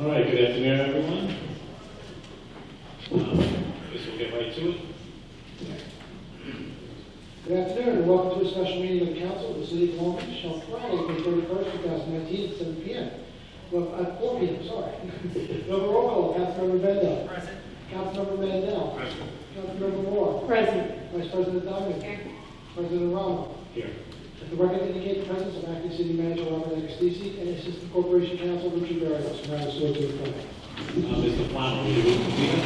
All right, good afternoon, everyone. Guess we'll get right to it. Good afternoon and welcome to a special meeting of the Council of the City of Long Beach on Friday, May 31st, 2019 at 7 p.m. Well, at 4 p.m., sorry. We have a roll call. Councilmember Bendel. Present. Councilmember Mandel. Present. Councilmember Moore. Present. Vice President Diamond. Here. President Ramos. Here. Let the record indicate the presence of Acting City Manager Robert Agostisi and Assistant Corporation Counsel Richard Barrios. Now the floor to the floor. Mr. Plano, will you read the speaker?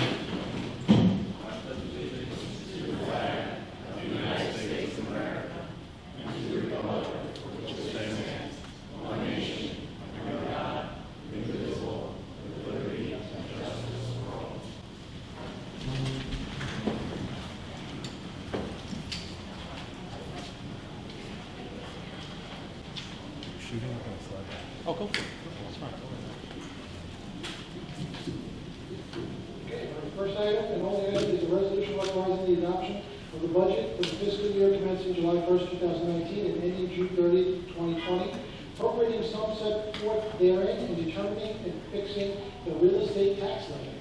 Okay, our first item and only item is a resolution authorizing the adoption of the budget for the fiscal year commencing July 1st, 2019 and ending June 30th, 2020, appropriating some set forth therein and determining and fixing the real estate tax levy.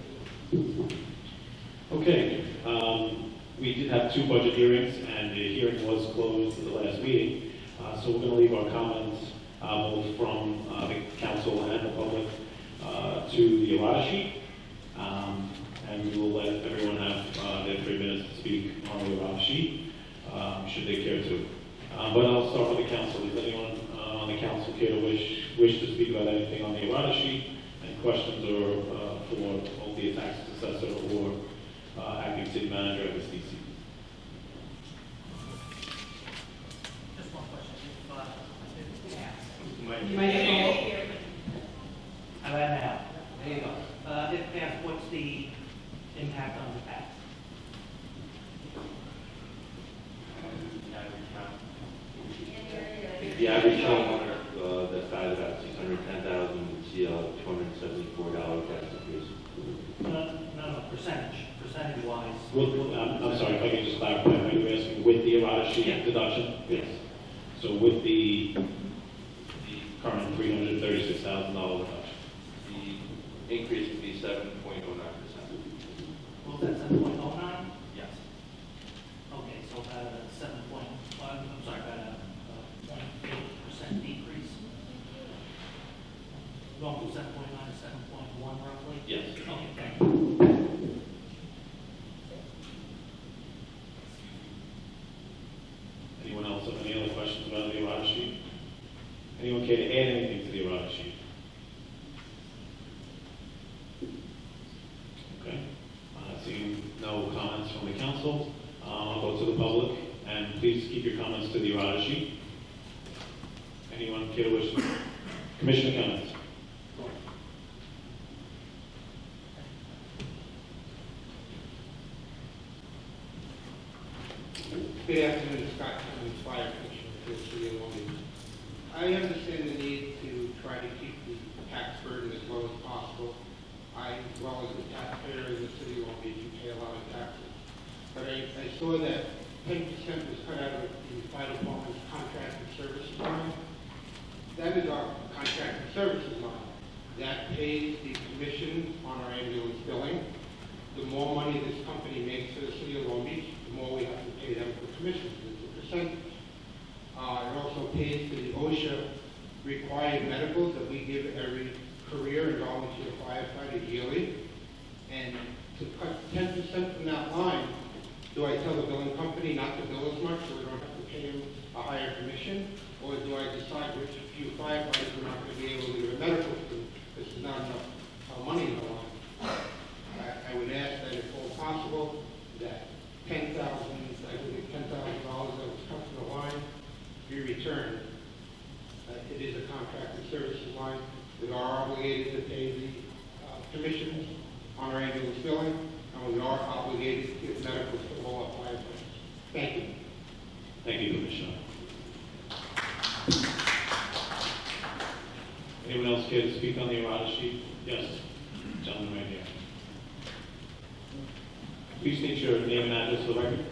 Okay, we did have two budget hearings, and the hearing was closed at the last meeting. So we're going to leave our comments both from the council and the public to the errata sheet. And we will let everyone have their 3 minutes to speak on the errata sheet, should they care to. But I'll start with the council. Does anyone on the council care to wish to speak about anything on the errata sheet? Any questions or for both the tax assessor or acting city manager at the CC? Just one question. How about now? There you go. If asked, what's the impact on the tax? The average homeowner that's valued about $610,000 would see a $274 tax increase. No, percentage-wise. I'm sorry, if I could just clarify, are you asking with the errata sheet deduction? Yes. So with the current $336,000 reduction? The increase would be 7.09%. Well, that's 7.09? Yes. Okay, so about a 0.8% decrease. Going from 7.9 to 7.1 roughly? Yes. Okay, thank you. Anyone else have any other questions about the errata sheet? Anyone care to add anything to the errata sheet? Okay. Seeing no comments from the council, I'll go to the public, and please keep your comments to the errata sheet. Anyone care to wish? Commissioner comments? Good afternoon, Scott, I'm Fire Commissioner for the City of Long Beach. I understand the need to try to keep the tax burden as low as possible. I, as well as the taxpayer in the City of Long Beach, who pay a lot of taxes. But I saw that 10% was cut out of the fire department's contracted services line. That is our contracted services line. That pays the commission on our ambulance billing. The more money this company makes for the City of Long Beach, the more we have to pay them for commissions. It's a percentage. It also pays for the OSHA required medicals that we give every career and volunteer firefighter yearly. And to cut 10% from that line, do I tell the billing company not to bill as much so we don't have to pay them a higher commission? Or do I decide which few firefighters we're not going to be able to give a medical to? This is not enough money in the line. I would ask that if all possible, that $10,000 that was cut from the line be returned. It is a contracted services line. We are obligated to pay the commissions on our ambulance billing, and we are obligated to give medical to all our firefighters. Thank you. Thank you, Commissioner. Anyone else care to speak on the errata sheet? Yes, gentleman right here. Please state your name and address for the record.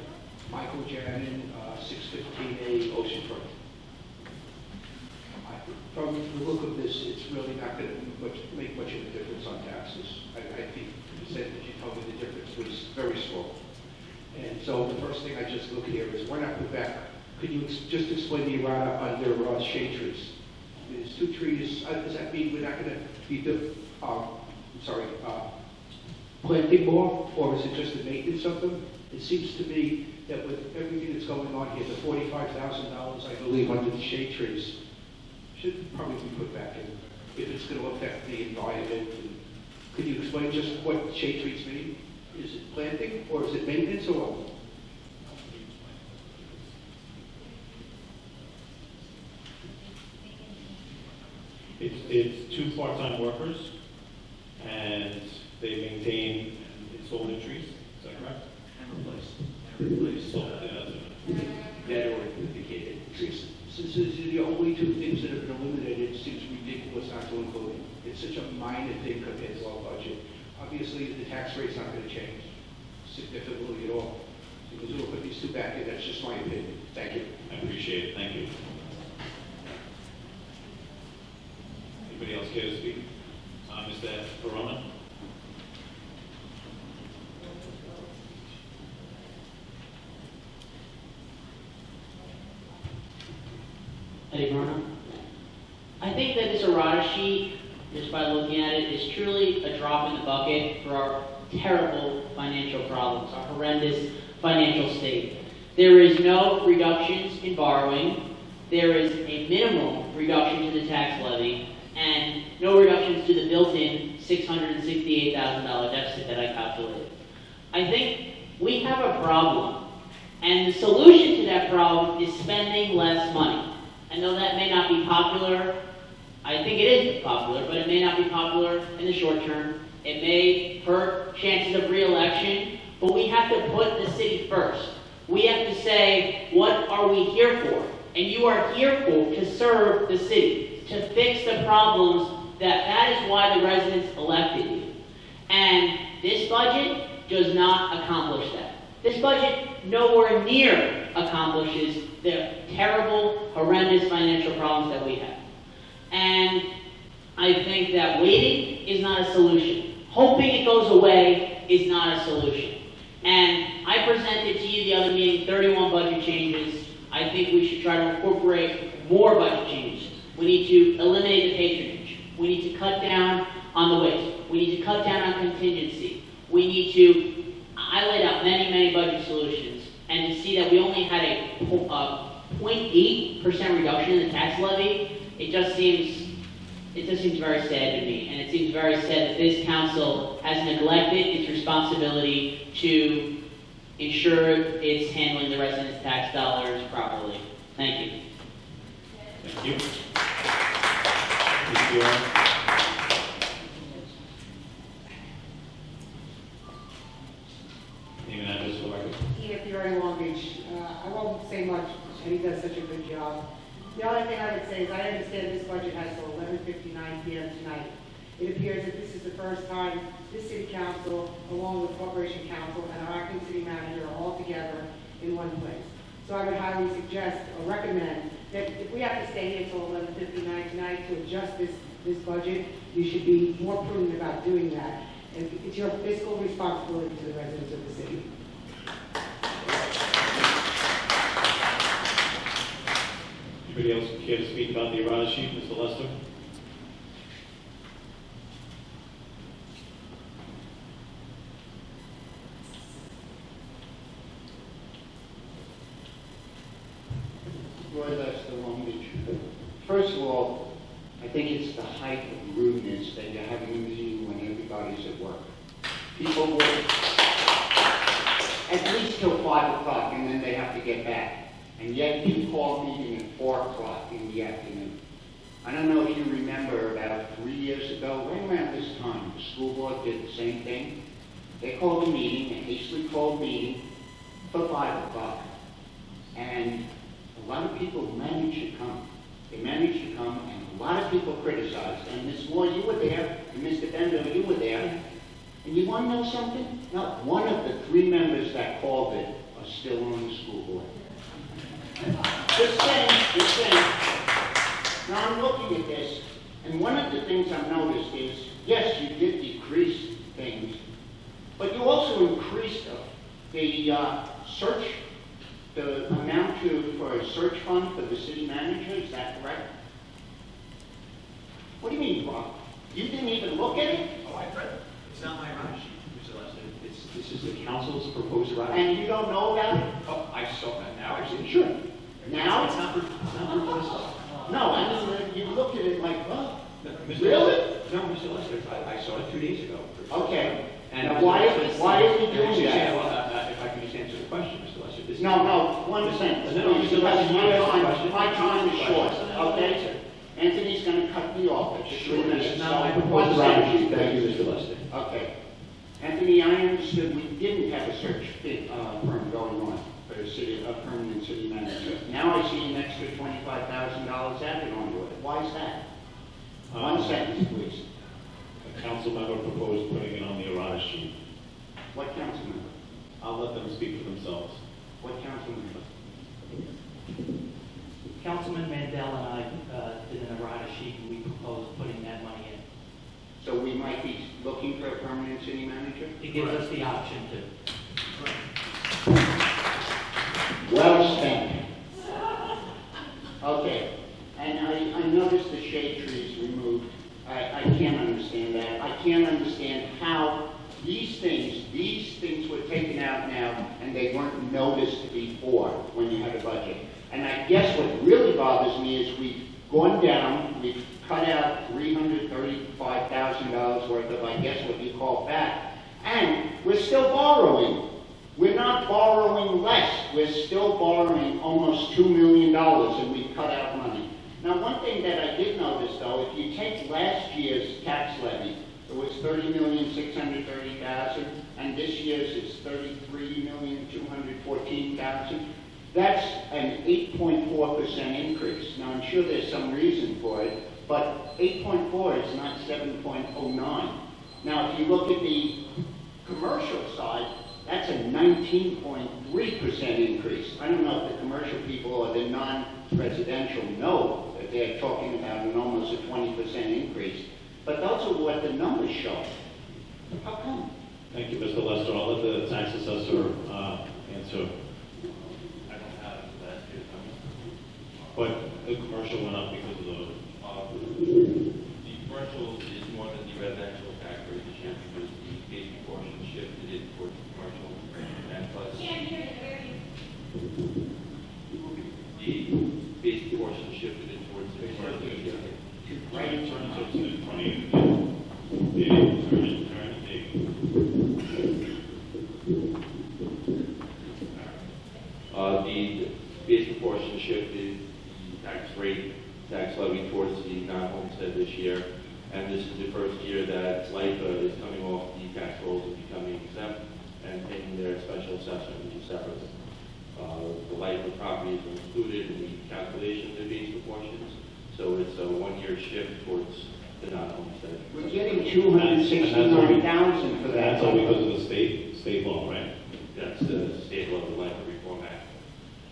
Michael Jannon, 615A Oceanfront. from the look of this, it's really not going to make much of a difference on taxes. I think the percentage you told me the difference was very small. And so the first thing I just look here is, why not put back, could you just explain the errata under shade trees? There's 2 trees, does that mean we're not going to be, planting more, or is it just the maintenance of them? It seems to me that with everything that's going on here, the $45,000, I believe, under the shade trees, should probably be put back in, if it's going to affect the environment. Could you explain just what shade trees mean? Is it planting, or is it maintenance, or what? It's 2 part-time workers, and they maintain and install new trees. Is that correct? And replace dead or decayed trees. Since these are the only 2 things that have been eliminated, it seems ridiculous not to include it. It's such a minor thing compared to our budget. Obviously, the tax rate's not going to change significantly at all. So we'll put these 2 back in. That's just my opinion. Thank you. I appreciate it. Thank you. Anybody else care to speak? Mr. Verona? Eddie Verona. I think that this errata sheet, just by looking at it, is truly a drop in the bucket for our terrible financial problems, our horrendous financial state. There is no reductions in borrowing. There is a minimal reduction to the tax levy, and no reductions to the built-in $668,000 deficit that I calculated. I think we have a problem, and the solution to that problem is spending less money. I know that may not be popular. I think it is popular, but it may not be popular in the short term. It may hurt chances of re-election, but we have to put the city first. We have to say, what are we here for? And you are here for to serve the city, to fix the problems that is why the residents elected you. And this budget does not accomplish that. This budget nowhere near accomplishes the terrible, horrendous financial problems that we have. And I think that waiting is not a solution. Hoping it goes away is not a solution. And I presented to you the other meeting 31 budget changes. I think we should try to incorporate more budget changes. We need to eliminate the patronage. We need to cut down on the waste. We need to cut down on contingency. We need to, I laid out many, many budget solutions. And to see that we only had a 0.8% reduction in the tax levy, it just seems very sad to me. And it seems very sad that this council has neglected its responsibility to ensure it's handling the residents' tax dollars properly. Thank you. Thank you. Mr. Therein? Name and address for the record. Therein, Long Beach. I won't say much, and he does such a good job. The only thing I would say is I understand this budget has till 11:59 p.m. tonight. It appears that this is the first time this city council, along with corporation council and our acting city manager, are all together in one place. So I would highly suggest or recommend that if we have to stay here till 11:59 tonight to adjust this budget, you should be more prudent about doing that. And it's your fiscal responsibility to the residents of the city. Anybody else care to speak about the errata sheet, Mr. Lester? Roy Lester, Long Beach. First of all, I think it's the height of rudeness that you're having a meeting when everybody's at work. People work at least till 5 o'clock and then they have to get back. And yet you call a meeting at 4 o'clock in the afternoon. I don't know if you remember about 3 years ago, right around this time, the school board did the same thing. They called a meeting, a hastily called meeting for 5 o'clock. And a lot of people managed to come. They managed to come, and a lot of people criticized. And Ms. Moore, you were there, and Mr. Bender, you were there. And you want to know something? Not one of the 3 members that called it are still on the school board. Just saying. Now, I'm looking at this, and one of the things I've noticed is, yes, you did decrease things, but you also increased the search, the amount for a search fund for the city manager, is that correct? What do you mean, Rob? You didn't even look at it? Oh, I read it. It's not my run sheet, Mr. Lester. This is the council's proposed run sheet. And you don't know about it? Oh, I saw that now. I've seen it. Sure. Now? It's not proposed. No, I mean, you look at it like, oh, No, Mr. really? Lester, no, Mr. Lester, I saw it 2 days ago. Okay. And Now, Mr. why Lester- are you doing Excuse me, that? well, if I can just answer the question, Mr. Lester. This is- No, one sentence. No, please, Mr. Lester, because my time is short, No, okay? Anthony's gonna cut me off at Sure, 3 this minutes. is not my so proposed one run sentence, sheet. Thank you, please. Mr. Lester. Okay. Anthony, I understood we didn't have a search firm going on for a permanent city manager. Now I see an extra $25,000 added onto it. Why is that? One sentence, please. A council member proposed putting it on the errata sheet. What council member? I'll let them speak for themselves. What council member? Councilman Mandel and I did an errata sheet, and we proposed putting that money in. So we might be looking for a permanent city manager? It gives us the option to. Well spent. Okay, and I noticed the shade trees removed. I can't understand that. I can't understand how these things were taken out now and they weren't noticed before when you had a budget. And I guess what really bothers me is we've gone down, we've cut out $335,000 worth of, I guess, what you call fat, and we're still borrowing. We're not borrowing less. We're still borrowing almost $2 million, and we've cut out money. Now, one thing that I did notice, though, if you take last year's tax levy, it was $30,630,000, and this year's is $33,214,000. That's an 8.4% increase. Now, I'm sure there's some reason for it, but 8.4 is not 7.09. Now, if you look at the commercial side, that's a 19.3% increase. I don't know if the commercial people or the non-residential know that they're talking about an almost a 20% increase. But those are what the numbers show. How come? Thank you, Mr. Lester. I'll let the tax assessor answer. I don't have last year's number. But the commercial went up because of the, The commercial is more than the residential tax rate this year because the basic portion shifted it towards commercial and plus. The basic portion shifted it towards the commercial. right in terms of the 20, The basic portion shifted the tax levy towards the non-homestead this year. And this is the first year that LIPA is coming off the tax rolls and becoming exempt and paying their special assessment, which is separate. The LIPA properties are included in the calculation of the basic portions, so it's a one-year shift towards the non-homestead. We're getting $269,000 for that. that's all because of the state law, right? That's the state law, the LIPA Reform Act.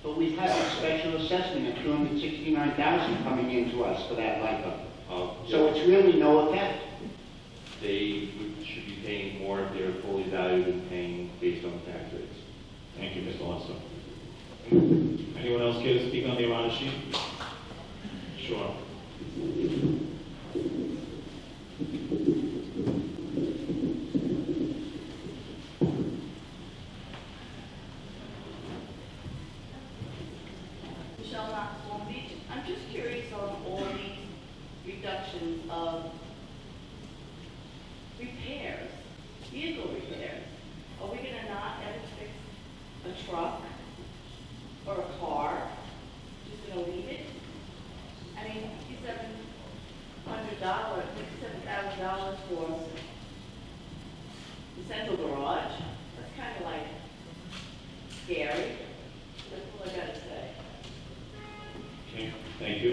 But we've had a special assessment of $269,000 coming into us for that LIPA. So it's really no effect. They should be paying more if they're fully valued and paying based on tax rates. Thank you, Mr. Lester. Anyone else care to speak on the errata sheet? Sure. Michelle Knox, Long Beach. I'm just curious on all these reductions of repairs, vehicle repairs. Are we gonna not ever fix a truck or a car? Just gonna leave it? I mean, $5,700 for the central garage, that's kind of like scary. That's all I gotta say. Okay, thank you.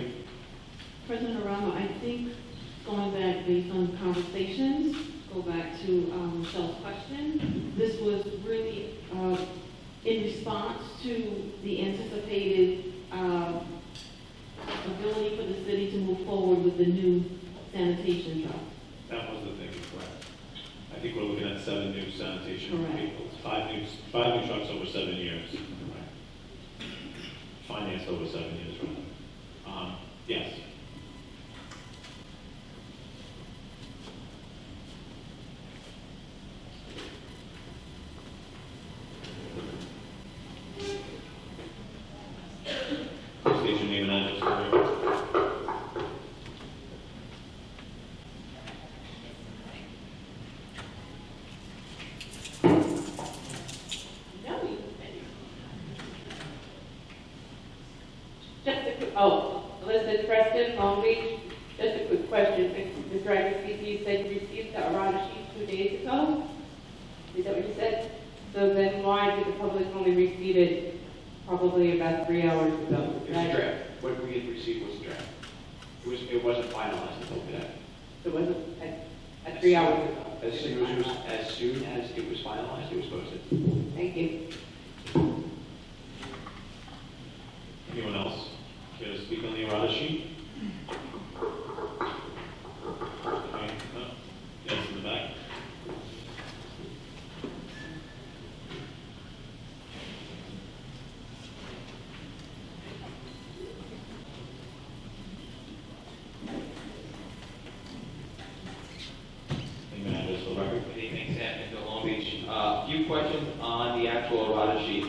President Aramo, I think going back based on conversations, go back to Michelle's question, this was really in response to the anticipated ability for the city to move forward with the new sanitation truck. That was the thing, correct. I think we're looking at 7 new sanitation Correct. vehicles, five new trucks over 7 years. Right. Financed over 7 years, right? Yes. State your name and address for the record. Just a quick, Elizabeth Preston, Long Beach. Just a quick question. Mr. Agassi, you said you received the errata sheet 2 days ago? Is that what you said? So then why did the public only receive it probably about 3 hours ago? It was a draft. What we had received was a draft. It wasn't finalized until today. So it wasn't at 3 hours ago? As soon as it was finalized, it was posted. Thank you. Anyone else care to speak on the errata sheet? Okay, no? Yes, in the back. Name and address for the record. Good evening, Sam, into Long Beach. A few questions on the actual errata sheet.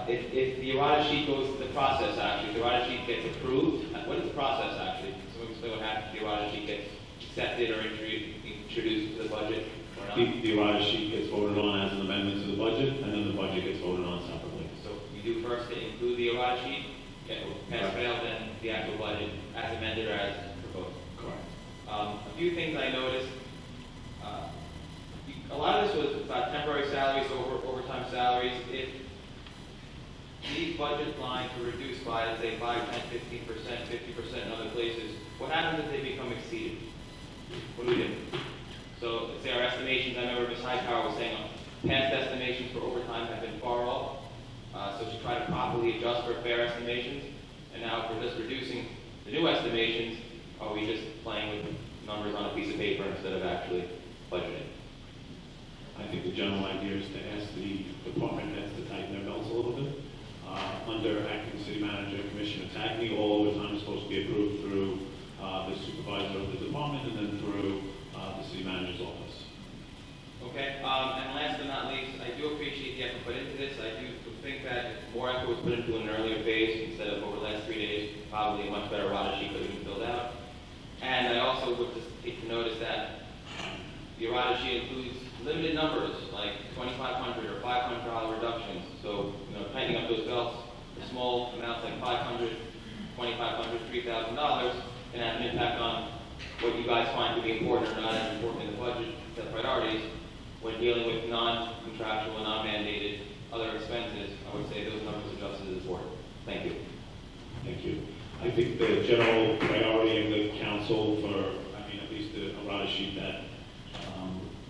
If the errata sheet goes to the process, actually, the errata sheet gets approved, what is the process, actually? Someone explain what happens if the errata sheet gets accepted or introduced to the budget or not? The errata sheet gets voted on as an amendment to the budget, and then the budget gets voted on separately. So we do first to include the errata sheet, pass fail, then the actual budget as amended or as proposed. Correct. A few things I noticed. A lot of this was about temporary salaries, overtime salaries. If these budget lines were reduced by, let's say, 5, 10, 15%, 50% in other places, what happens if they become exceeded? What do we do? So, let's say our estimations, I remember Ms. Hightower was saying past estimations for overtime have been far off. So she tried to properly adjust for fair estimations. And now if we're just reducing the new estimations, are we just playing with numbers on a piece of paper instead of actually budgeting? I think the general idea is to ask the department heads to tighten their belts a little bit. Under acting city manager, Commissioner Tagney, all overtime is supposed to be approved through the supervisor of the department and then through the city manager's office. Okay, and last but not least, I do appreciate the effort put into this. I do think that if more effort was put into an earlier phase instead of over the last 3 days, probably a much better errata sheet could have been filled out. And I also would just take to notice that the errata sheet includes limited numbers, like $2,500 or $500 reductions. So, tightening up those belts, for small amounts like $500, $2,500, $3,000 can have an impact on what you guys find to be important or not as important in the budget, the priorities. When dealing with non-contractual and non-mandated other expenses, I would say those numbers adjusted is important. Thank you. Thank you. I think the general priority of the council at least the errata sheet that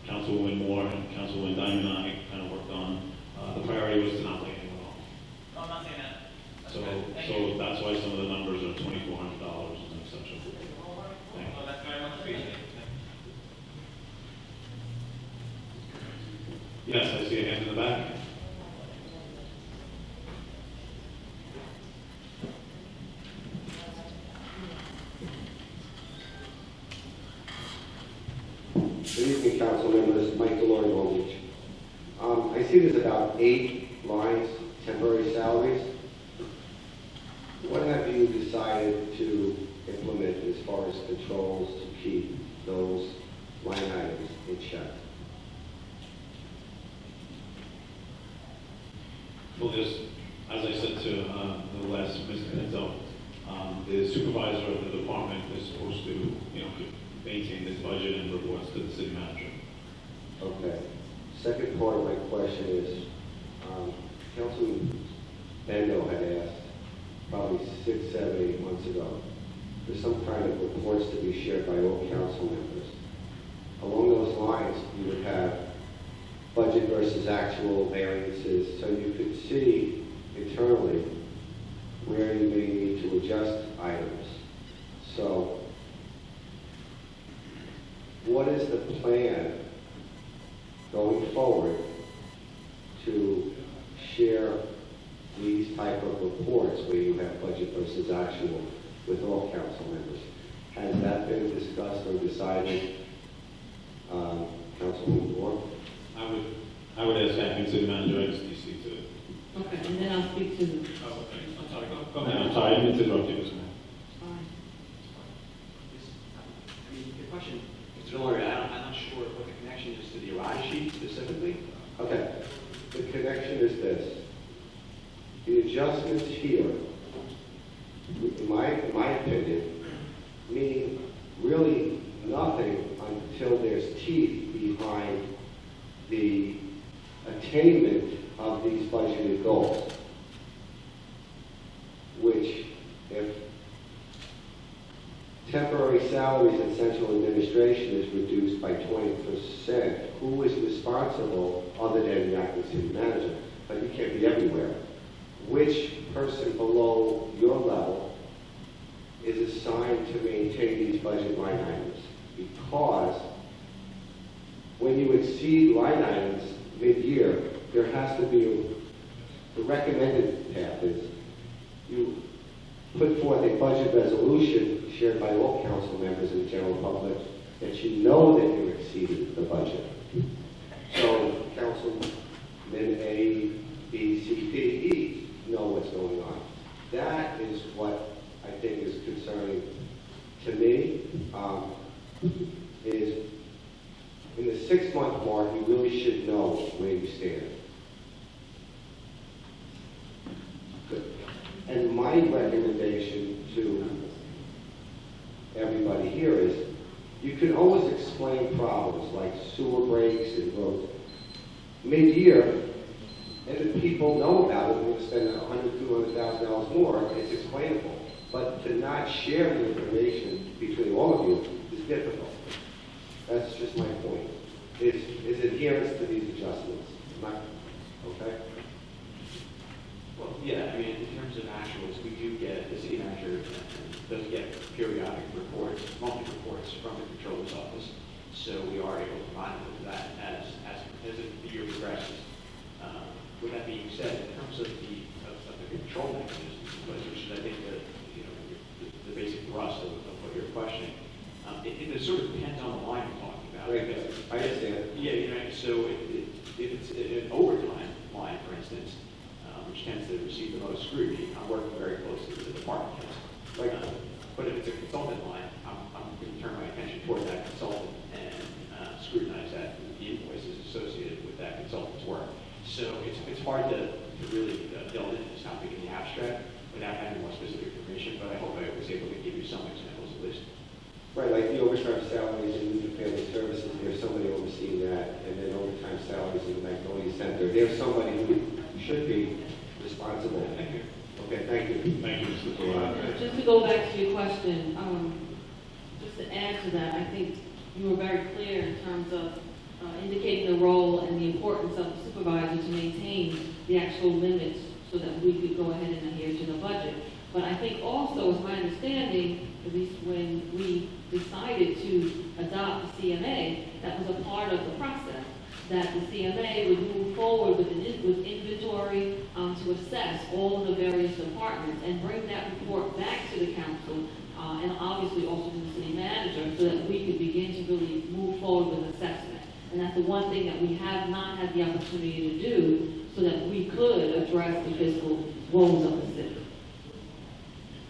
Councilwoman Moore and Councilwoman Diamond and I kind of worked on, the priority was to not lay anyone off. No, I'm not saying that. So that's why some of the numbers are $2,400 and such. Thank you. Well, that's very much appreciated. Yes, I see a hand in the back. Good evening, council members. Mike DeLore, Long Beach. I see there's about 8 lines, temporary salaries. What have you decided to implement as far as controls to keep those line items in check? Well, there's, as I said to the last Mr. Enzo, the supervisor of the department is supposed to, maintain this budget and reports to the city manager. Okay. Second part of my question is, Councilman Bendo had asked probably 6, 7, 8 months ago for some kind of reports to be shared by all council members. Along those lines, you would have budget versus actual variances, so you could see internally where you may need to adjust items. So, what is the plan going forward to share these type of reports where you have budget versus actual with all council members? Has that been discussed or decided, Councilman Moore? I would ask acting city manager XDC to. Okay, and then I'll speak to the. Oh, okay. I'm sorry. Go ahead. I'm sorry. I didn't mean to interrupt you, Ms. Moore. I mean, your question, Mr. Lawyer, I'm not sure what the connection is to the errata sheet specifically. Okay, the connection is this. The adjustments here, in my opinion, mean really nothing until there's teeth behind the attainment of these budgeted goals, which if temporary salaries in central administration is reduced by 20%, who is responsible other than the acting city manager? But you can't be everywhere. Which person below your level is assigned to maintain these budget line items? Because when you exceed line items mid-year, there has to be the recommended path is you put forth a budget resolution shared by all council members and the general public that you know that you exceeded the budget. So councilmen A, B, C, D, E know what's going on. That is what I think is concerning to me, is in the 6-month mark, you really should know where you stand. Good. And my recommendation to everybody here is you can always explain problems like sewer breaks and roads mid-year, and if people know about it, we're going to spend $100,000, $200,000 more, it's explainable. But to not share the information between all of you is difficult. That's just my point. Is adherence to these adjustments. Okay? Well, yeah, I mean, in terms of actuals, we do get, the city manager does get periodic reports, monthly reports from the controller's office. So we are able to monitor that as the year progresses. With that being said, in terms of the control mechanism, which is I think the basic thrust of what you're questioning, it sort of depends on the line we're talking about. Right, I understand. Yeah, so if it's an overtime line, for instance, which tends to receive the most scrutiny, I'm working very closely with the department heads. Right. But if it's a consultant line, I'm going to turn my attention toward that consultant and scrutinize the invoices associated with that consultant's work. So it's hard to really delve into this topic in the abstract without having more specific information, but I hope I was able to give you some examples at least. Right, like the overtime salaries in youth and family services, there's somebody overseeing that, and then overtime salaries in the Magnolia Center, there's somebody who should be responsible. Thank you. Okay, thank you. Thank you, Mr. Therein. Just to go back to your question, just to add to that, I think you were very clear in terms of indicating the role and the importance of the supervisor to maintain the actual limits so that we could go ahead and adhere to the budget. But I think also, as my understanding, at least when we decided to adopt the CMA, that was a part of the process, that the CMA would move forward with inventory to assess all of the various departments and bring that report back to the council and obviously also to the city manager so that we could begin to really move forward with assessment. And that's the one thing that we have not had the opportunity to do so that we could address the fiscal woes of the city.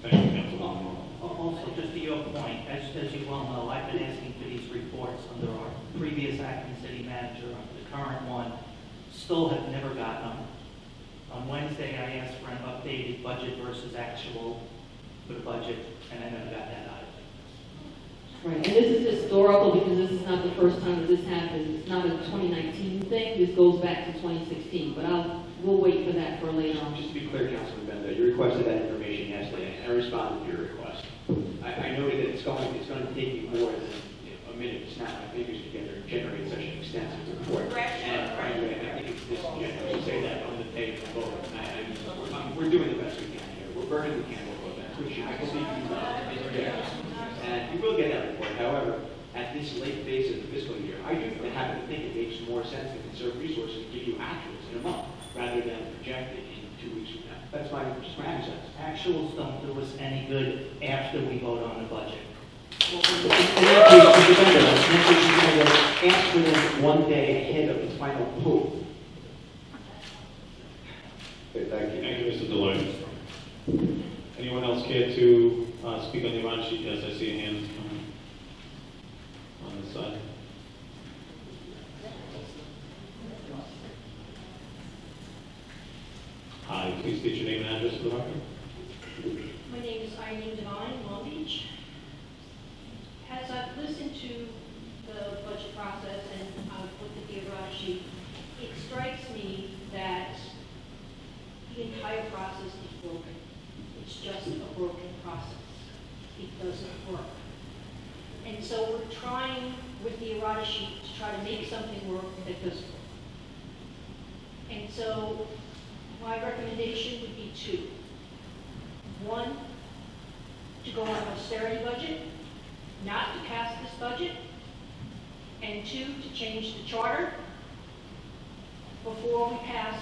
Thank you, Councilwoman Moore. Also, just to your point, as you well know, I've been asking for these reports under our previous acting city manager, under the current one, still have never gotten them. On Wednesday, I asked for an updated budget versus actual for the budget, and I never got that out of it. Right, and this is historical because this is not the first time that this happened. It's not a 2019 thing. This goes back to 2016, but we'll wait for that for later on. Just to be clear, Councilman Bendo, you requested that information yesterday, and I responded to your request. I noted that it's going to take you more than a minute to snap my fingers together and generate such an extensive report. And frankly, I think it's disingenuous to say that on the page and vote. We're doing the best we can here. burning the candle above that, which I believe you know is ridiculous. And you will get that report. However, at this late phase of the fiscal year, I do happen to think it makes more sense to conserve resources and give you actuals in a month rather than project it in 2 weeks from now. That's just my 2 cents. Actuals don't do us any good after we vote on the budget. In that case, Mr. Bender, you're going to ask for them 1 day ahead of the final vote. Okay, thank you. Thank you, Mr. Deloitte. Anyone else care to speak on the run sheet? Yes, I see a hand on this side. Hi, please state your name and address for the record. My name is Therein, Long Beach. As I've listened to the budget process and I've looked at the errata sheet, it strikes me that the entire process is broken. It's just a broken process. It doesn't work. And so we're trying with the errata sheet to try to make something work that doesn't work. And so my recommendation would be 2. 1, to go on an austerity budget, not to pass this budget, and 2, to change the charter before we pass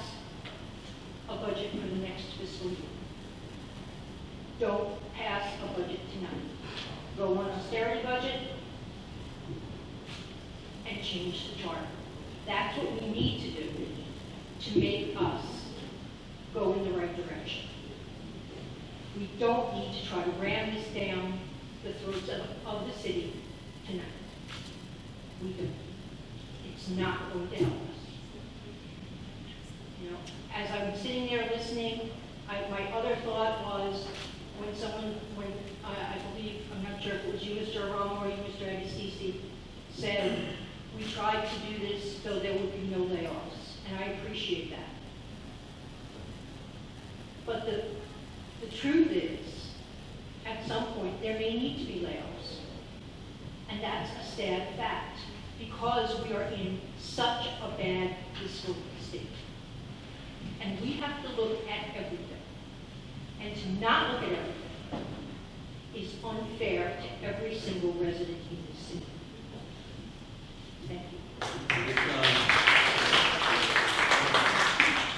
a budget for the next fiscal year. Don't pass a budget tonight. Go on austerity budget and change the charter. That's what we need to do to make us go in the right direction. We don't need to try to ram this down the throats of the city tonight. We don't. It's not going to help us. You know, as I was sitting there listening, my other thought was when I believe, I'm not sure if it was you, Mr. Aroma, or you, Mr. Agostisi, said, we tried to do this so there would be no layoffs, and I appreciate that. But the truth is, at some point, there may need to be layoffs. And that's a sad fact, because we are in such a bad fiscal state. And we have to look at everything. And to not look at everything is unfair to every single resident in this city. Thank you.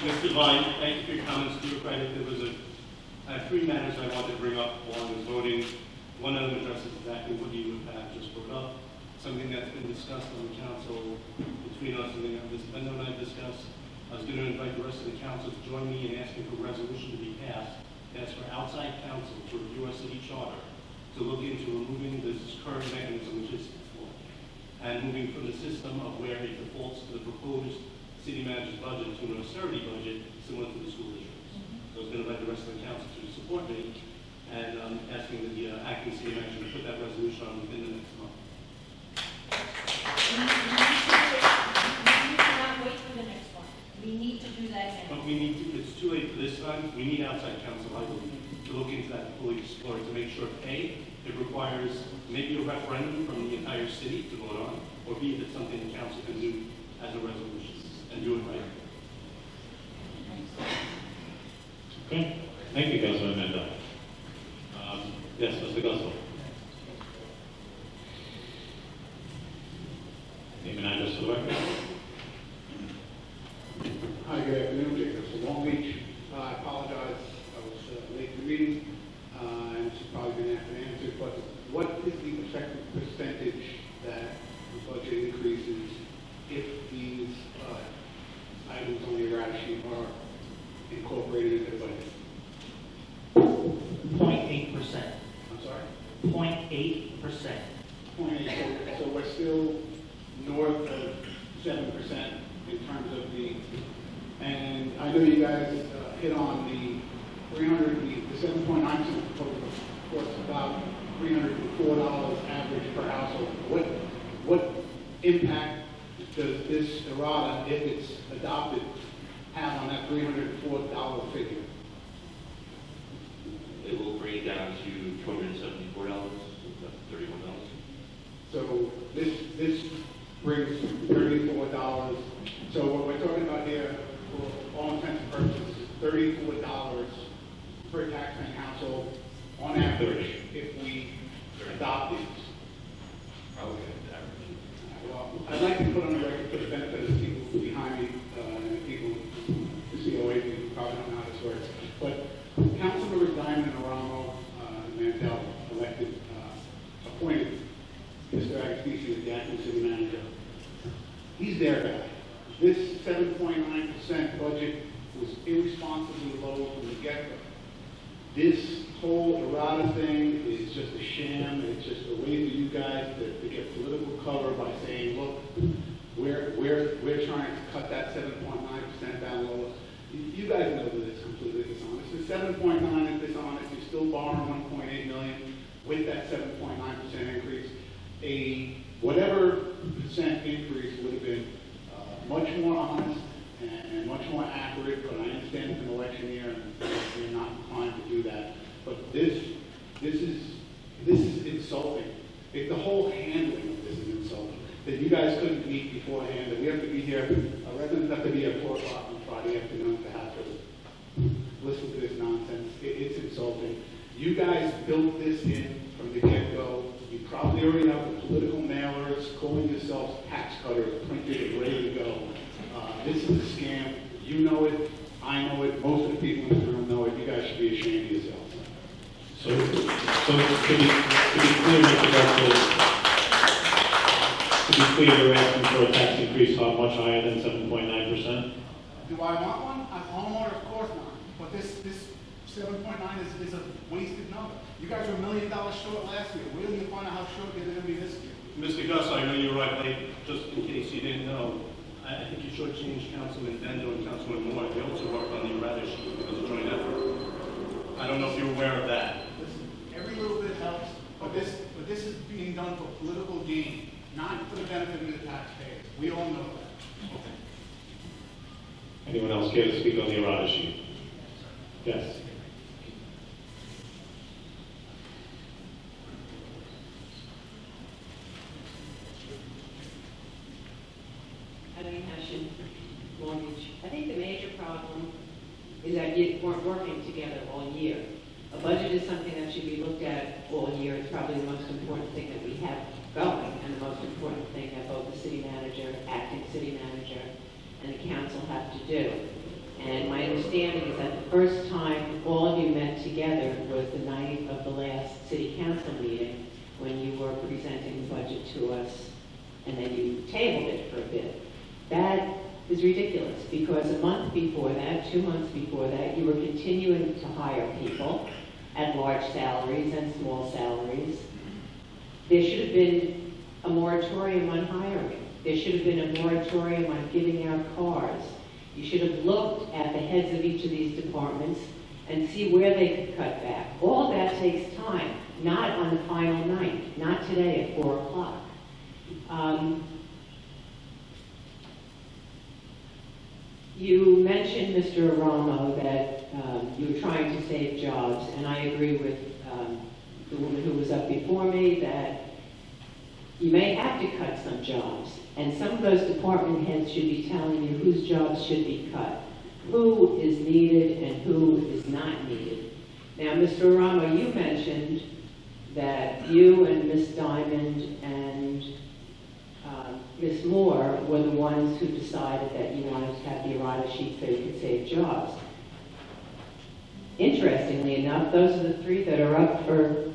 Mr. Devine, thank you for your comments. To your credit, I have 3 matters I wanted to bring up along with voting. One of them addresses exactly what you have just brought up, something that's been discussed on the council between us, something that Ms. Bendo and I discussed. I was going to invite the rest of the council to join me in asking for a resolution to be passed. That's for outside counsel to review our city charter, to look into removing this current mechanism, which is flawed, and moving from the system of where it defaults to the proposed city manager's budget to an austerity budget similar to the school districts. So I was going to invite the rest of the council to support me, and asking the acting city manager to put that resolution on within the next month. We cannot wait for the next one. We need to do that now. But we need to, it's too late for this time. We need outside counsel, I believe, to look into that and fully explore it, to make sure, A, it requires maybe a referendum from the entire city to vote on, or B, if it's something the council can do as a resolution and do it right. Okay. Thank you, Councilman Mendo. Yes, Mr. Gosselin. Name and address for the record. Hi, good afternoon, Jacob. So Long Beach, I apologize, I was late to the meeting, and this has probably been answered, but what is the effective percentage that the budget increases if these items on the errata sheet are incorporated into the budget? 0.8%. I'm sorry? 0.8%. 0.8, so we're still north of 7% in terms of and I know you guys hit on the 7.9% proposal, of course, about $304 average per household. What impact does this errata, if it's adopted, have on that $304 figure? It will bring it down to $274, $31. So this brings $34. So what we're talking about here, for all intents and purposes, is $34 per taxpaying household adoptees. Well, I'd like to put on the record for the benefit of the people behind me, and the people, the COA people probably don't know how this works, but Councilmember Diamond and Aramo, Mandel elected, appointed Mr. Agostino as the acting city manager. He's their guy. This 7.9% budget was irresponsibly low from the get-go. This whole errata thing is just a sham. It's just a way for you guys to get political cover by saying, look, we're trying to cut that 7.9% down lower. You guys know that it's completely dishonest. The 7.9 is dishonest. You're still borrowing 1.8 million with that 7.9% increase. Whatever percent increase would have been much more honest and much more accurate, but I understand it's an election year and you're not inclined to do that. But this is insulting. The whole handling of this is insulting. That you guys couldn't meet beforehand, that we have to be here, our residents have to be at 4 o'clock on Friday afternoon to have to listen to this nonsense. It's insulting. You guys built this in from the get-go. You probably already have the political mailers calling yourselves tax cutters printed and ready to go. This is a scam. You know it. I know it. Most of the people in this room know it. You guys should be ashamed of yourselves. So to be clear, Mr. Garfield, to be clear, you're asking for a tax increase much higher than 7.9%? Do I want one? I'm homeowner, of course not. But this 7.9 is a wasted number. You guys were $1 million short last year. Where do you find out how short you're going to be this year? Mr. Gus, I know you're right, but just in case you didn't know, I think you shortchanged Councilman Bendo and Councilman Moore. They also worked on the errata sheet as a joint effort. I don't know if you're aware of that. Listen, every little bit helps, but this is being done for political gain, not for the benefit of the taxpayers. We all know that. Anyone else care to speak on the errata sheet? Yes. Long Beach. I think the major problem is that you weren't working together all year. A budget is something that should be looked at all year. It's probably the most important thing that we have going, and the most important thing that both the city manager, acting city manager, and the council have to do. And my understanding is that the first time all of you met together was the night of the last city council meeting, when you were presenting the budget to us, and then you tabled it for a bit. That is ridiculous, because a month before that, 2 months before that, you were continuing to hire people at large salaries and small salaries. There should have been a moratorium on hiring. There should have been a moratorium on giving out cars. You should have looked at the heads of each of these departments and see where they could cut back. All that takes time, not on the final night, not today at 4 o'clock. You mentioned, Mr. Aramo, that you were trying to save jobs, and I agree with the woman who was up before me that you may have to cut some jobs, and some of those department heads should be telling you whose jobs should be cut, who is needed and who is not needed. Now, Mr. Aramo, you mentioned that you and Ms. Diamond and Ms. Moore were the ones who decided that you wanted to have the errata sheet so you could save jobs. Interestingly enough, those are the three that are up for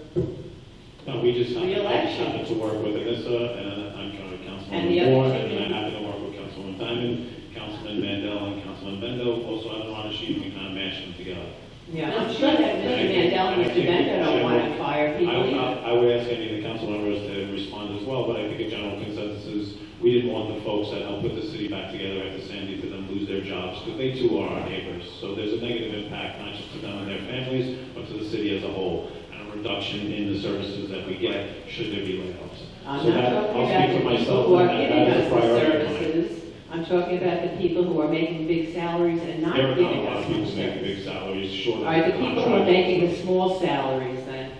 No, we just re-election. happened to work with Anissa, and I'm trying to And the Councilman other Moore, two and then people- I happen to work with Councilman Diamond, Councilman Mandel, and Councilman Bendo also have an errata sheet, and we kind of mash them together. Yeah, I'm sure that Mr. Mandel and Mr. Bender don't want to fire people either. I would ask any of the council members to respond as well, but I think a general consensus is we didn't want the folks that helped put the city back together after Sandy to them lose their jobs, because they too are our neighbors. So there's a negative impact, not just to them and their families, but to the city as a whole, and a reduction in the services that we get should there be layoffs. I'm So not that, talking I'll about speak the for people myself, who are and giving that is us a the priority of mine. services. I'm talking about the people who are making big salaries and not There are not giving a lot us of people much making service. big salaries, short of All right, the people who are contract. making the small salaries then.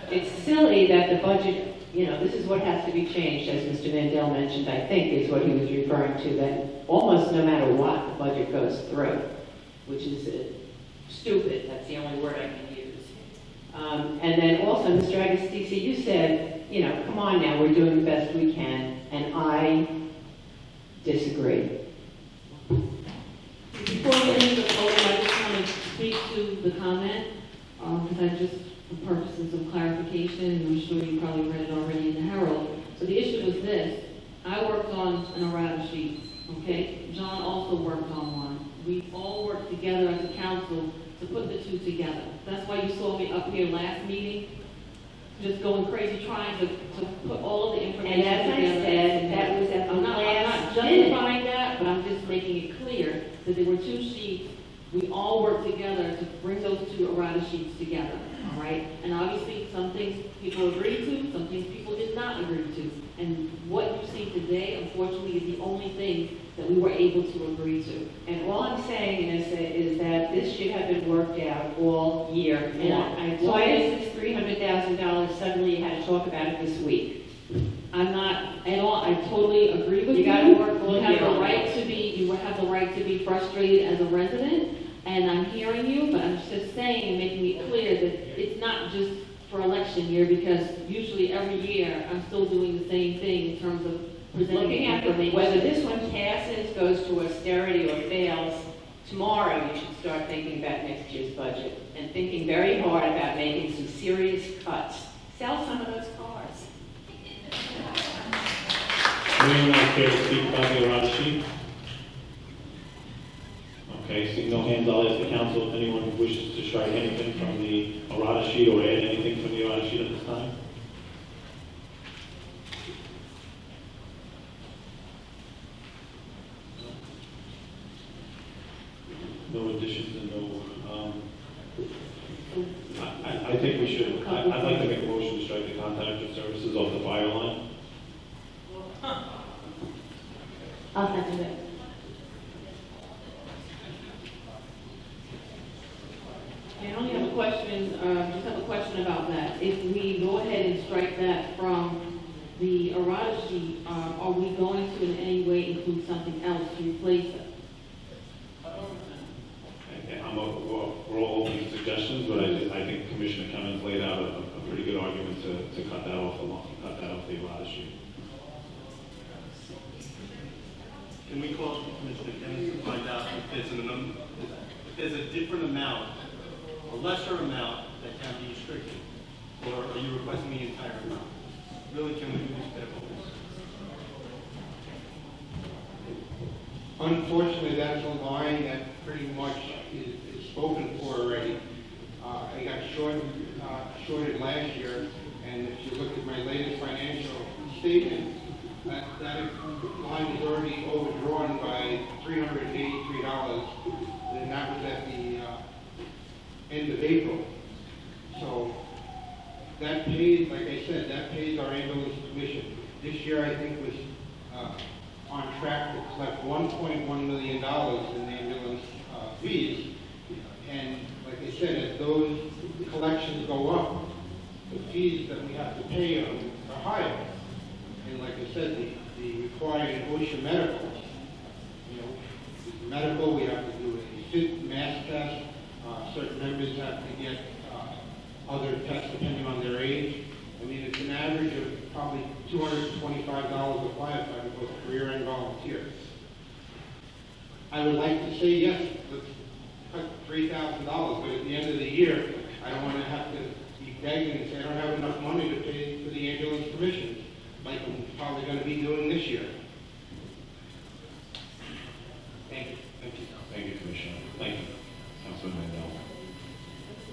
It's silly that the budget, this is what has to be changed, as Mr. Mandel mentioned, I think, is what he was referring to, that almost no matter what, the budget goes through, which is stupid, that's the only word I can use. And then also, Mr. Agostisi, you said, you know, come on now, we're doing the best we can, and I disagree. Before we leave the podium, I just want to speak to the comment, because I just, for purposes of clarification, and I'm sure you probably read it already in the Herald. So the issue was this: I worked on an errata sheet, okay? John also worked on one. We all worked together as a council to put the two together. That's why you saw me up here last meeting, just going crazy trying to put all of the information And as I together. said, that was at the I'm not last minute. justifying that, but I'm just making it clear that there were two sheets. We all worked together to bring those two errata sheets together, all right? And obviously, some things people agreed to, some things people did not agree to. And what you see today, unfortunately, is the only thing that we were able to agree to. And all I'm saying is that this should have been worked out all year And long. Why is this $300,000 suddenly you had to talk about it this week? I'm not at all, I totally agree with you. You gotta work all You have year the on right it. to be, you have the right to be frustrated as a resident, and I'm hearing you, but I'm just saying and making it clear that it's not just for election year, because usually every year, I'm still doing the same thing in terms of presenting Looking at information. whether this one passes, goes to austerity, or fails, tomorrow you should start thinking about next year's budget and thinking very hard about making some serious cuts. Sell some of those cars. Anyone else care to speak about the errata sheet? Okay, seeing no hands, I'll ask the council if anyone wishes to strike anything from the errata sheet or add anything from the errata sheet at this time. No additions and no, I think we should, I'd like to make a motion to strike the contractor services off the fire line. I'll second it. I only have a question, just have a question about that. If we go ahead and strike that from the errata sheet, are we going to in any way include something else to replace it? We're all open to suggestions, but I think Commissioner Cummings laid out a pretty good argument to cut that off the errata sheet. Can we call Commissioner Cummings to find out if there's a different amount, a lesser amount that can be restricted? Or are you requesting the entire amount? Really, can we do these medical? Unfortunately, that's a line that pretty much is spoken for already. I got shorted last year, and if you look at my latest financial statement, that line is already overdrawn by $383, and that was at the end of April. So that pays, like I said, that pays our ambulance commission. This year, I think, was on track to collect $1.1 million in ambulance fees. And like I said, as those collections go up, the fees that we have to pay are higher. And like I said, the required OSHA medicals, you know, medical, we have to do a fit mass test. Certain members have to get other tests depending on their age. I mean, it's an average of probably $225 a firefighter, both career and volunteer. I would like to say yes, let's cut $3,000, but at the end of the year, I don't want to have to be begging and say I don't have enough money to pay for the ambulance commissions, like I'm probably going to be doing this year. Thank you. Thank you. Thank you, Commissioner. Thank you, Councilman Mandel.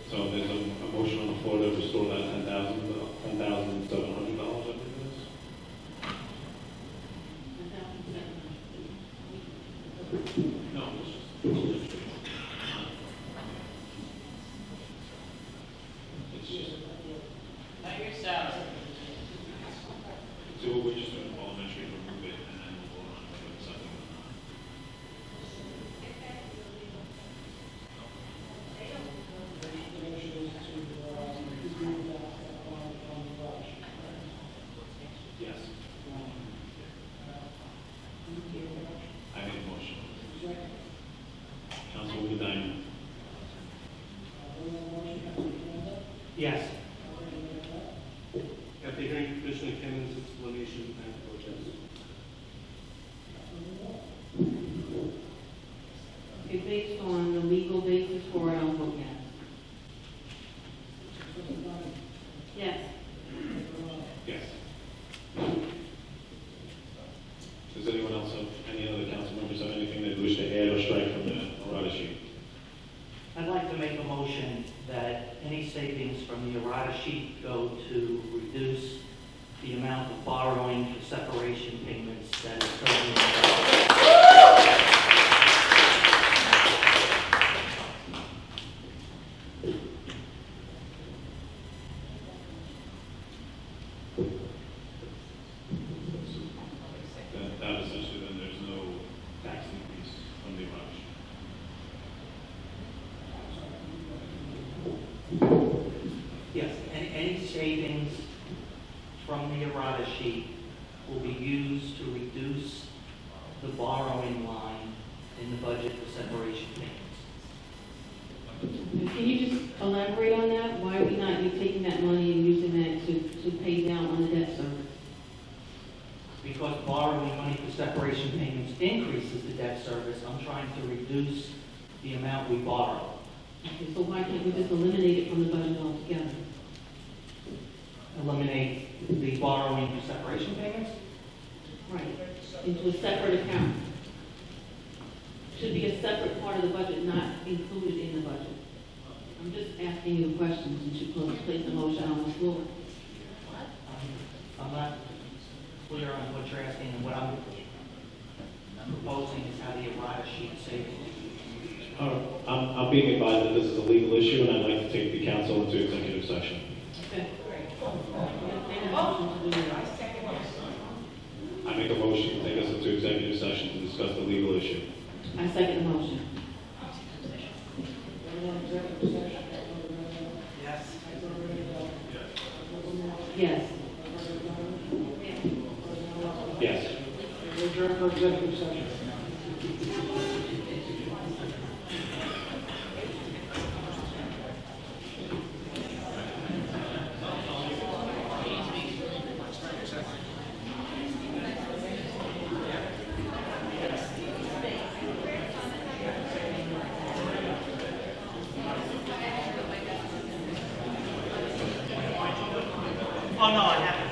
So there's a motion on the floor to restore that $10,700, I believe it is. No. It's just. So we're just doing parliamentary, remove it, and then we'll vote on whether it's something or not. Yes. I make a motion. Councilwoman Diamond. Yes. After hearing Commissioner Kimmons' explanation, I vote yes. Okay, based on the legal basis for it, I'll vote yes. Yes. Yes. Does anyone else have, any other council members have anything they wish to add or strike from the errata sheet? I'd like to make a motion that any savings from the errata sheet go to reduce the amount of borrowing for separation payments that is currently in the budget. That essentially, then there's no tax increase from the errata sheet. Yes, any savings from the errata sheet will be used to reduce the borrowing line in the budget for separation payments. Can you just elaborate on that? Why are we not taking that money and using that to pay down on the debt service? Because borrowing money for separation payments increases the debt service, I'm trying to reduce the amount we borrow. Okay, so why can't we just eliminate it from the budget altogether? Eliminate the borrowing for separation payments? Right, into a separate account. Should be a separate part of the budget, not included in the budget. I'm just asking you questions, and should place a motion on the floor. I'm not clear on what you're asking, and what I'm proposing is how the errata sheet saves. I'm being advised that this is a legal issue, and I'd like to take the council into executive session. Okay. I make a motion to take us into executive session to discuss the legal issue. I second the motion. Everyone executive session? Yes. Yes. Yes. We adjourn for executive session. Oh, no, I haven't.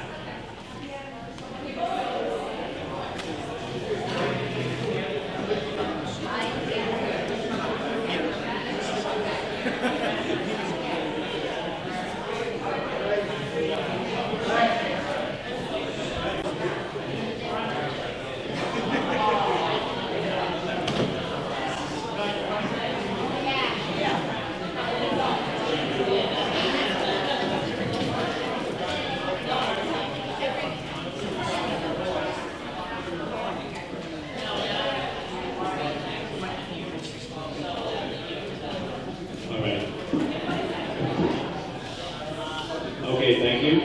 All right. Okay, thank you.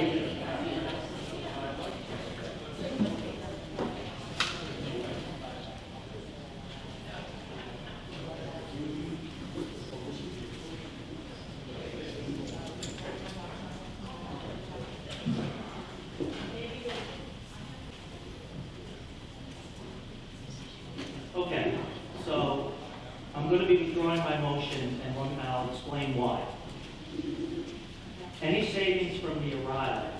Okay, so I'm going to be withdrawing my motion, and I'll explain why. Any savings from the errata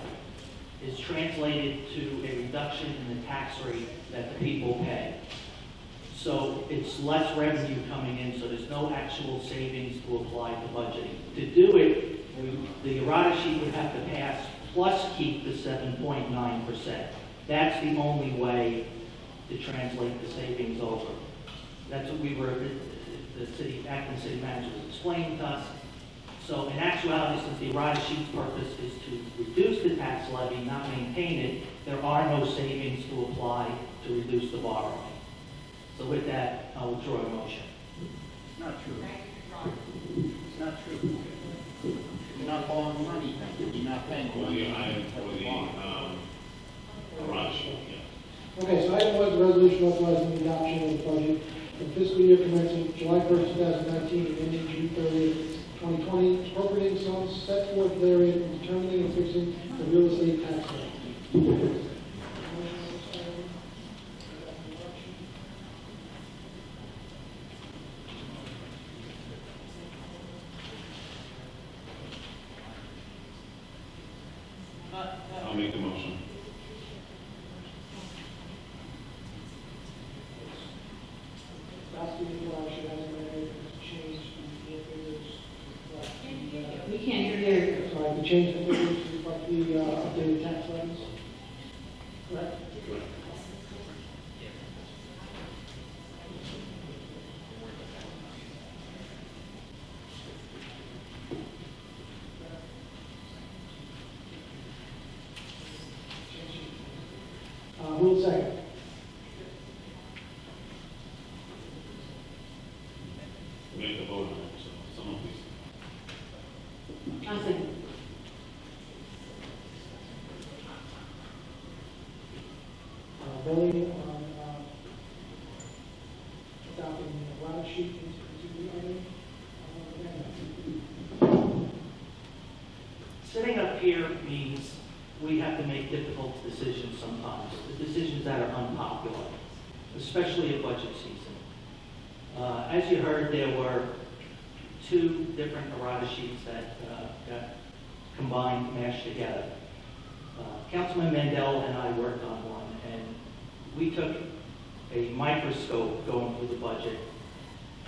is translated to a reduction in the tax rate that the people pay. So it's less revenue coming in, so there's no actual savings to apply to budgeting. To do it, the errata sheet would have to pass plus keep the 7.9%. That's the only way to translate the savings over. That's what the acting city manager was explaining to us. So in actuality, since the errata sheet's purpose is to reduce the tax levy, not maintain it, there are no savings to apply to reduce the borrowing. So with that, I'll withdraw the motion. It's not true. It's not true. You're not borrowing money, you're not paying For money. the item for the errata sheet, yeah. Okay, so item one is a resolution authorizing the adoption of the budget for the fiscal year commencing July 1st, 2019, and ending June 30th, 2020, appropriating sums set forth therein, and determining and fixing the real estate tax levy. I'll make the motion. Asking the should have been changed the figures. We can't hear. Sorry, to change the figures to reflect the updated tax levies. Correct? Who will second? We make the vote on it, so someone please. I'll second. Voting on adopting the errata sheet into the item. Sitting up here means we have to make difficult decisions sometimes, decisions that are unpopular, especially at budget season. As you heard, there were two different errata sheets that got combined, mashed together. Councilman Mandel and I worked on one, and we took a microscope going through the budget,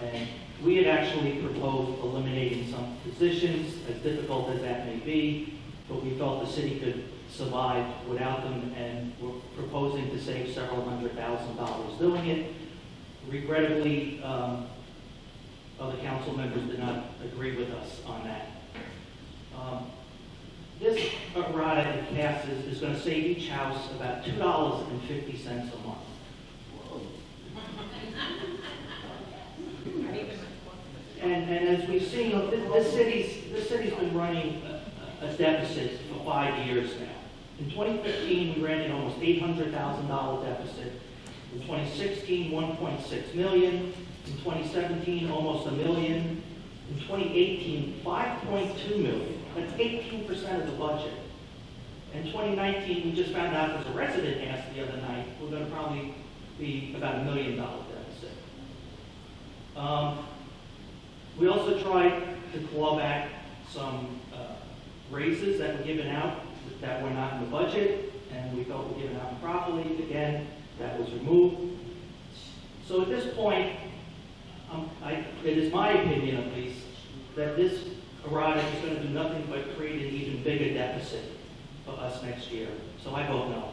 and we had actually proposed eliminating some positions, as difficult as that may be, but we felt the city could survive without them, and we're proposing to save several $100,000 doing it. Regrettably, other council members did not agree with us on that. This errata it passes is going to save each house about $2.50 a month. And as we've seen, this city's been running a deficit for 5 years now. In 2015, we ran an almost $800,000 deficit. In 2016, $1.6 million. In 2017, almost $1 million. In 2018, $5.2 million. That's 18% of the budget. In 2019, we just found out, as a resident asked the other night, we're going to probably be about $1 million deficit. We also tried to claw back some raises that were given out that were not in the budget, and we felt were given out improperly. Again, that was removed. So at this point, it is my opinion, at least, that this errata is going to do nothing but create an even bigger deficit for us next year. So I vote no.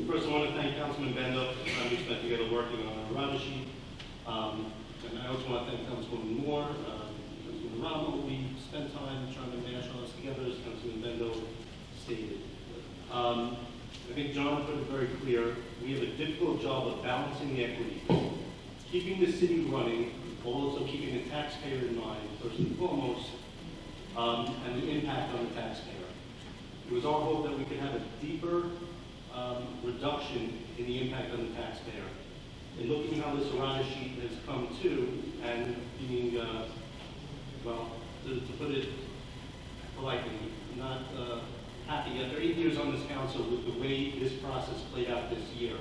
First, I want to thank Councilman Bendo for the time we spent together working on our errata sheet. And I also want to thank Councilwoman Moore, Councilman Rama. We spent time trying to mash all this together, as Councilman Bendo stated. I think John put it very clear. We have a difficult job of balancing the equity, keeping the city running, while also keeping the taxpayer in mind, first and foremost, and the impact on the taxpayer. It was our hope that we could have a deeper reduction in the impact on the taxpayer. In looking how this errata sheet has come to, and being, well, to put it politely, not happy after 8 years on this council with the way this process played out this year.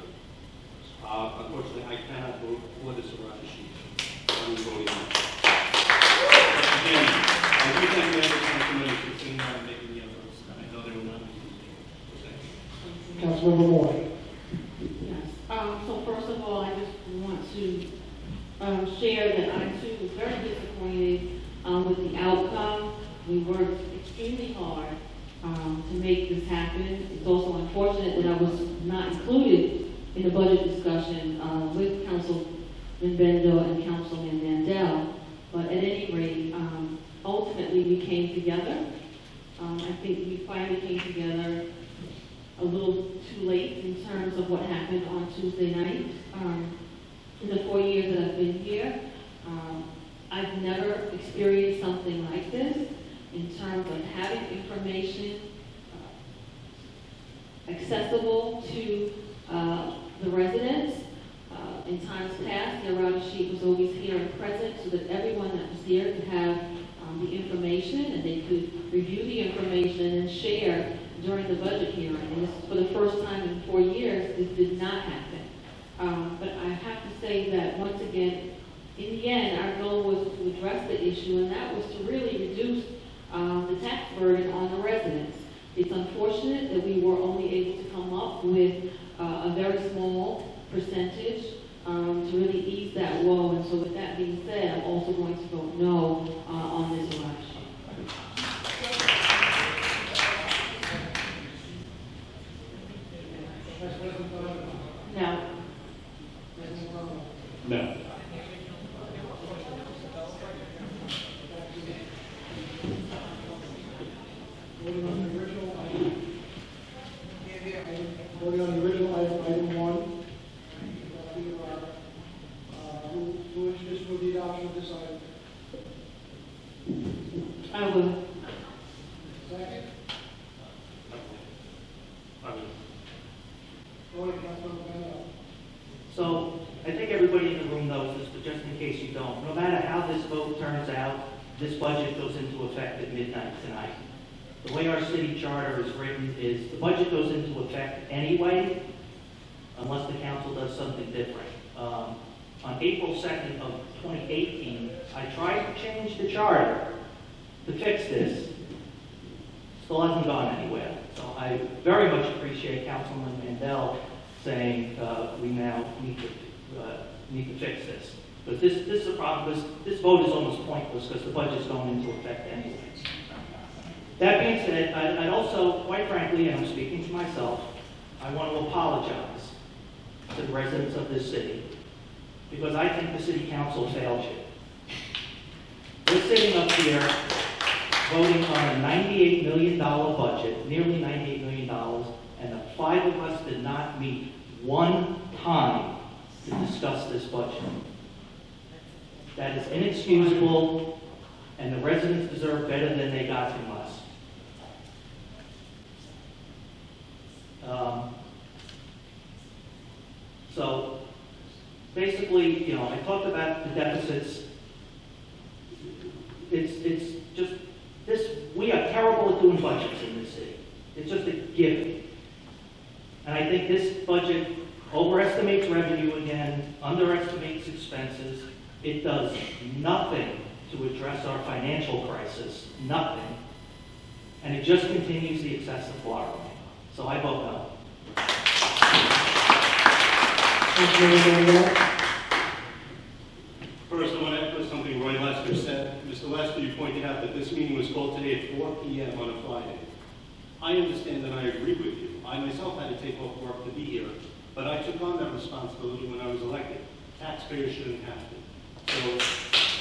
Unfortunately, I cannot vote for this errata sheet. I'm voting no. But again, I do thank the other councilmen for sitting down and making the efforts, and I know they were not easy. Councilmember Moore. Yes. So first of all, I just want to share that I too was very disappointed with the outcome. We worked extremely hard to make this happen. It's also unfortunate that I was not included in the budget discussion with Councilman Bendo and Councilman Mandel. But at any rate, ultimately we came together. I think we finally came together a little too late in terms of what happened on Tuesday night. In the 4 years that I've been here, I've never experienced something like this in terms of having information accessible to the residents. In times past, the errata sheet was always here and present so that everyone that was here to have the information, and they could review the information and share during the budget hearing. And this is for the first time in 4 years, this did not happen. But I have to say that, once again, in the end, our goal was to address the issue, and that was to really reduce the tax burden on the residents. It's unfortunate that we were only able to come up with a very small percentage to really ease that woe. And so with that being said, I'm also going to vote no on this election. No. No. Voting on the original item. Voting on the original item, item 1. Who introduced for the adoption of this item? I will. Second. Voting, Councilmember Mandel. So I think everybody in the room knows this, but just in case you don't, no matter how this vote turns out, this budget goes into effect at midnight tonight. The way our city charter is written is the budget goes into effect anyway, unless the council does something different. On April 2nd of 2018, I tried to change the charter to fix this. Still hasn't gone anywhere. So I very much appreciate Councilman Mandel saying we now need to fix this. But this is a problem, because this vote is almost pointless because the budget's going into effect anyway. That being said, I'd also, quite frankly, and I'm speaking to myself, I want to apologize to the residents of this city, because I think the city council failed you. We're sitting up here voting on a $98 million budget, nearly $98 million, and the 5 of us did not meet one time to discuss this budget. That is inexcusable, and the residents deserve better than they got from us. So basically, I talked about the deficits. It's just this. We are terrible at doing budgets in this city. It's just a given. And I think this budget overestimates revenue again, underestimates expenses. It does nothing to address our financial crisis, nothing. And it just continues the excessive borrowing. So I vote no. First, I want to echo something Roy Lester said. Mr. Lester, you pointed out that this meeting was called today at 4 p.m. on a Friday. I understand and I agree with you. I myself had to take off work to be here, but I took on that responsibility when I was elected. Taxpayers shouldn't have to. So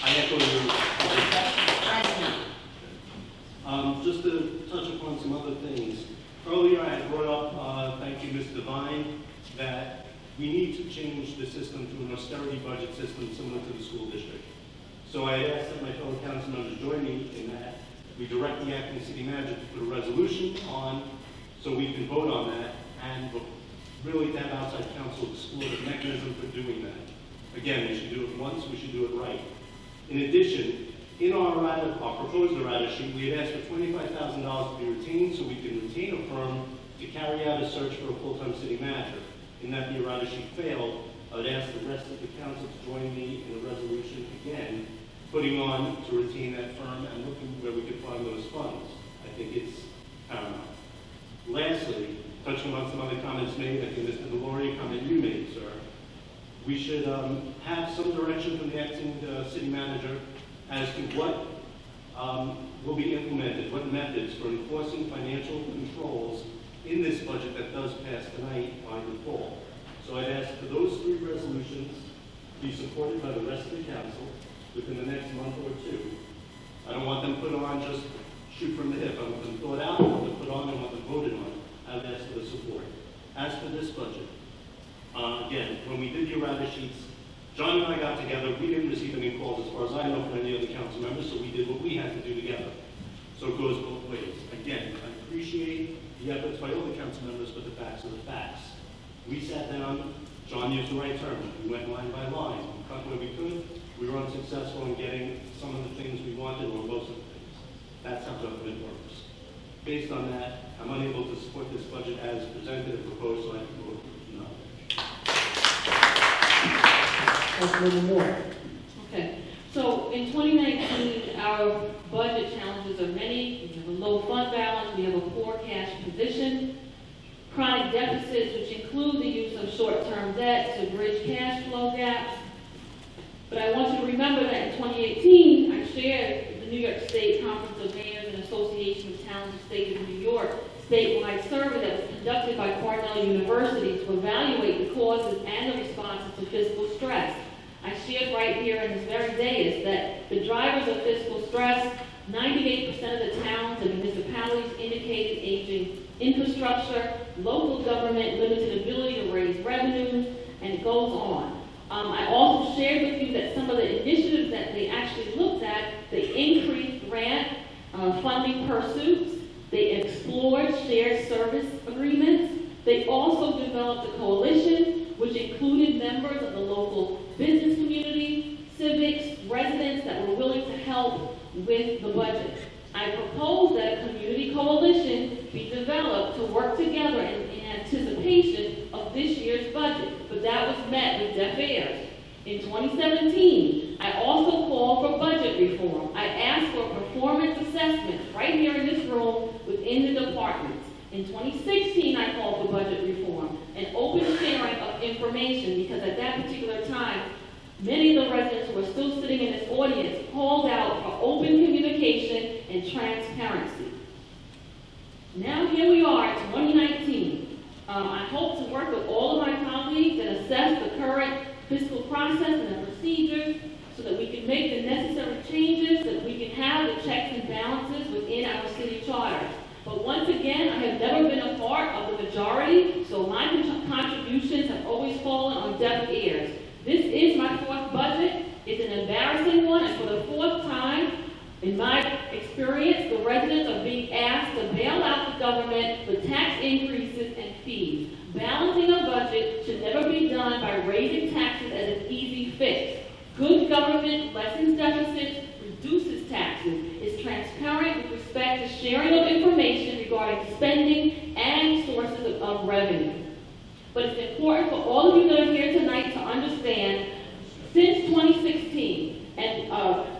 I echo your just to touch upon some other things. Earlier I had brought up, thank you, Ms. Therein, that we need to change the system to an austerity budget system similar to the school district. So I asked that my fellow council members join me in that. We direct the acting city manager to put a resolution on so we can vote on that, and really to have outside counsel explore the mechanism for doing that. Again, we should do it once, we should do it right. In addition, in our proposed errata sheet, we had asked for $25,000 to be retained so we can retain a firm to carry out a search for a full-time city manager. In that the errata sheet failed, I would ask the rest of the council to join me in a resolution again, putting on to retain that firm and looking where we could find those funds. I think it's paramount. Lastly, touching on some other comments made, I think Mr. Delory, comment you made, sir, we should have some direction from the acting city manager as to what will be implemented, what methods for enforcing financial controls in this budget that does pass tonight by default. So I'd ask for those 3 resolutions be supported by the rest of the council within the next month or 2. I don't want them put on just shoot from the hip. I want them thought out, I want them put on, I want them voted on. I would ask for the support. As for this budget, again, when we did the errata sheets, John and I got together. We didn't receive any calls as far as I know from any other council members, so we did what we had to do together. So it goes both ways. Again, I appreciate the efforts by all the council members, but the facts are the facts. We sat down, John used the right term, we went line by line, we cut where we could. We were unsuccessful in getting some of the things Based on that, I'm unable to support this budget as presented and proposed, so I can vote no. Councilmember Moore. Okay, so in 2019, our budget challenges are many. We have a low fund balance, we have a poor cash position, chronic deficits, which include the use of short-term debt to bridge cash flow gaps. But I want you to remember that in 2018, I shared the New York State Conference of Mayors and Association of Towns and State of New York statewide survey that was conducted by Cornell University to evaluate the causes and the responses to fiscal stress. I shared right here in this very dais that the drivers of fiscal stress, 98% of the towns and municipalities indicated aging infrastructure, local government limited ability to raise revenues, and it goes on. I also shared with you that some of the initiatives that they actually looked at, they increased grant funding pursuits, they explored shared service agreements, they also developed a coalition which included members of the local business community, civics, residents that were willing to help with the budget. I proposed that a community coalition be developed to work together in anticipation of this year's budget, but that was met with deaf ears. In 2017, I also called for budget reform. I asked for performance assessments right here in this room within the departments. In 2016, I called for budget reform and open sharing of information because at that particular time, many of the residents who were still sitting in this audience called out for open communication and transparency. Now here we are, 2019. I hope to work with all of my colleagues and assess the current fiscal process and the procedures so that we can make the necessary changes, so that we can have the checks and balances within our city charters. But once again, I have never been a part of the majority, so my contributions have always fallen on deaf ears. This is my fourth budget. It's an embarrassing one, and for the fourth time, in my experience, the residents are being asked to bail out the government with tax increases and fees. Balancing a budget should never be done by raising taxes as an easy fix. Good government lessens deficits, reduces taxes, is transparent with respect to sharing of information regarding spending and sources of revenue. But it's important for all of you that are here tonight to understand, since 2016, and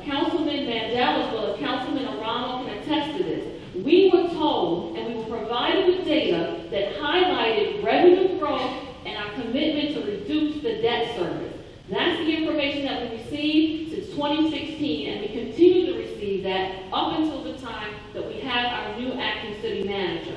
Councilman Mandel as well as Councilman Aramo can attest to this, we were told and we were provided with data that highlighted revenue growth and our commitment to reduce the debt service. That's the information that we received since 2016, and we continue to receive that up until the time that we have our new acting city manager.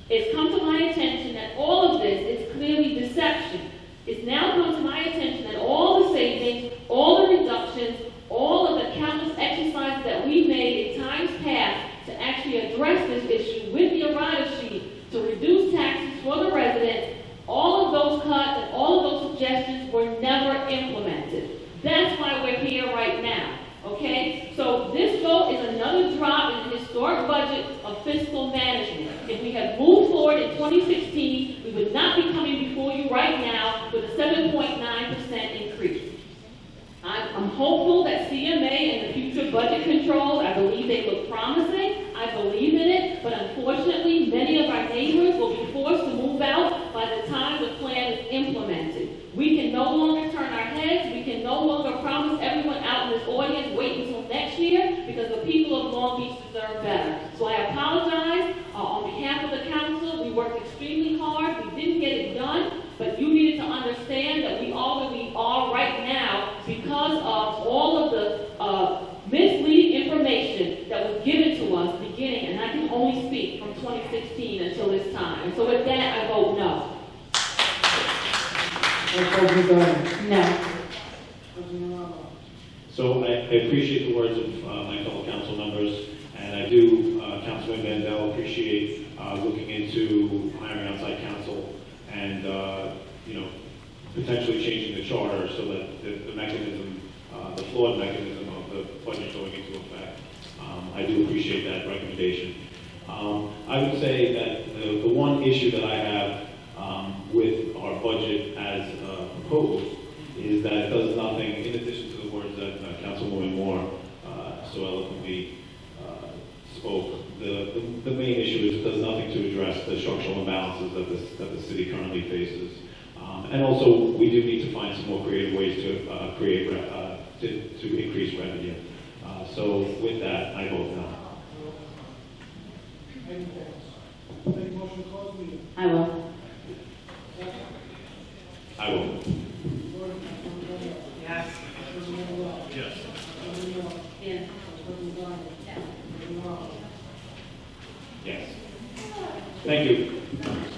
It's come to my attention that all of this is clearly deception. It's now come to my attention that all the savings, all the reductions, all of the countless exercises that we made in times past to actually address this issue with the errata sheet to reduce taxes for the residents, all of those cuts and all of those suggestions were never implemented. That's why we're here right now, okay? So this vote is another drop in the historic budget of fiscal management. If we had moved forward in 2016, we would not be coming before you right now with a 7.9% increase. I'm hopeful that CMA and the future budget controls, I believe they look promising. I believe in it, but unfortunately, many of our neighbors will be forced to move out by the time the plan is implemented. We can no longer turn our heads. We can no longer promise everyone out in this audience, wait until next year, because the people of Long Beach deserve better. So I apologize on behalf of the council. We worked extremely hard. We didn't get it done, but you needed to understand that we are where we are right now because of all of the misleading information that was given to us beginning, and I can only speak from 2016 until this time. And so with that, I vote no. No. So I appreciate the words of my fellow council members, and I do, Councilman Mandel, appreciate looking into hiring outside counsel and, potentially changing the charter so that the mechanism, the flawed mechanism of the budget going into effect. I do appreciate that recommendation. I would say that the one issue that I have with our budget as proposed is that it does nothing, in addition to the words that Councilwoman Moore so eloquently spoke, the main issue is does nothing to address the structural imbalances that the city currently faces. And also, we do need to find some more creative ways to increase revenue. So with that, I vote no. Anything else? Make a motion to close the meeting. I will. Second. I will. Voting, Councilmember Bennett. Yes. Councilmember Mandel. Yes. Councilmember Moore. Yeah. Councilmember Ryan. Councilmember Marlowe. Yes. Thank you.